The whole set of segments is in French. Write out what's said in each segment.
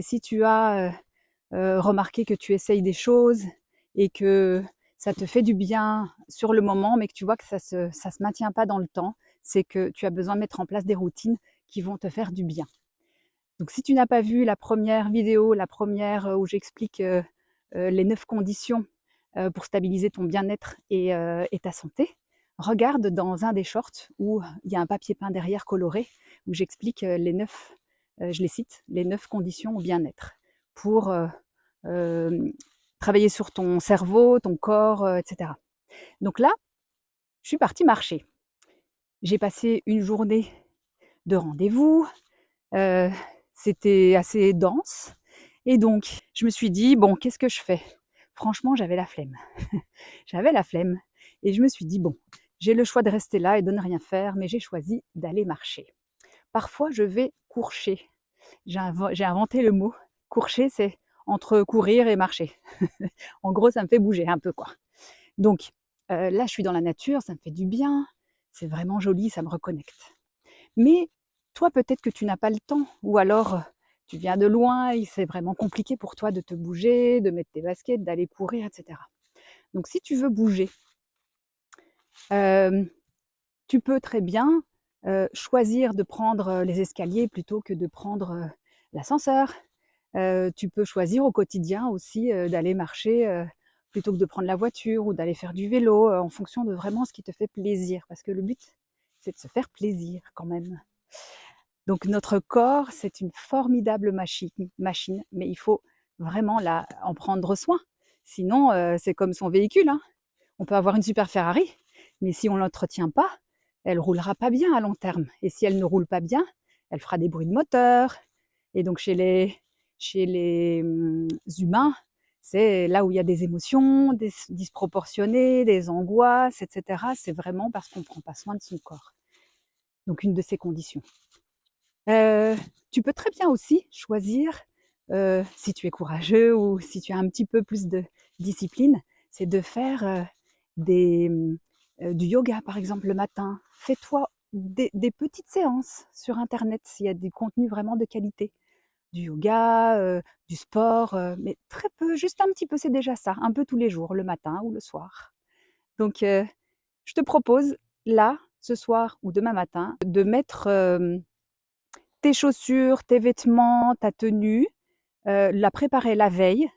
Si tu as remarqué que tu essayes des choses et que ça te fait du bien sur le moment, mais que tu vois que ça se maintient pas dans le temps, c'est que tu as besoin de mettre en place des routines qui vont te faire du bien. Donc si tu n'as pas vu la première vidéo, la première où j'explique les 9 conditions pour stabiliser ton bien-être et ta santé, regarde dans un des shorts où il y a un papier peint derrière coloré, où j'explique les 9, je les cite, les 9 conditions au bien-être pour travailler sur ton cerveau, ton corps, etc. Donc là, je suis partie marcher. J'ai passé une journée de rendez-vous, euh, c'était assez dense. Et donc, je me suis dit, bon, qu'est-ce que je fais? Franchement, j'avais la flemme. J'avais la flemme. Et je me suis dit, bon, j'ai le choix de rester là et de ne rien faire, mais j'ai choisi d'aller marcher. Parfois, je vais courcher. J'ai inventé le mot. Courcher, c'est entre courir et marcher. En gros, ça me fait bouger un peu, quoi. Donc, là, je suis dans la nature, ça me fait du bien. C'est vraiment joli, ça me reconnecte. Mais toi, peut-être que tu n'as pas le temps, ou alors tu viens de loin et c'est vraiment compliqué pour toi de te bouger, de mettre tes baskets, d'aller courir, etc. Donc si tu veux bouger, euh, tu peux très bien choisir de prendre les escaliers plutôt que de prendre l'ascenseur. Tu peux choisir au quotidien aussi d'aller marcher plutôt que de prendre la voiture ou d'aller faire du vélo en fonction de vraiment ce qui te fait plaisir. Parce que le but, c'est de se faire plaisir quand même. Donc notre corps, c'est une formidable machine, mais il faut vraiment en prendre soin. Sinon, c'est comme son véhicule, hein. On peut avoir une super Ferrari, mais si on ne l'entretient pas, elle ne roulera pas bien à long terme. Et si elle ne roule pas bien, elle fera des bruits de moteur. Et donc chez les humains, c'est là où il y a des émotions disproportionnées, des angoisses, etc. C'est vraiment parce qu'on ne prend pas soin de son corps. Donc une de ces conditions. Tu peux très bien aussi choisir, si tu es courageux ou si tu as un petit peu plus de discipline, c'est de faire du yoga par exemple le matin. Fais-toi des petites séances sur internet s'il y a des contenus vraiment de qualité. Du yoga, du sport, mais très peu, juste un petit peu, c'est déjà ça, un peu tous les jours, le matin ou le soir. Donc je te propose là, ce soir ou demain matin, de mettre tes chaussures, tes vêtements, ta tenue, la préparer la veille,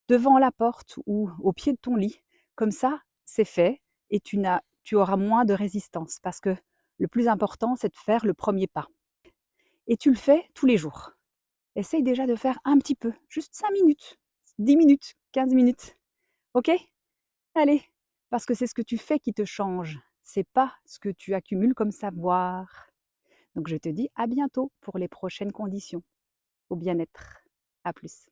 devant la porte ou au pied de ton lit. Comme ça, c'est fait et tu auras moins de résistance parce que le plus important, c'est de faire le premier pas. Et tu le fais tous les jours. Essaye déjà de faire un petit peu, juste 5 minutes, 10 minutes, 15 minutes. Ok? Allez, parce que c'est ce que tu fais qui te change. C'est pas ce que tu accumules comme savoir. Donc je te dis à bientôt pour les prochaines conditions au bien-être. À plus.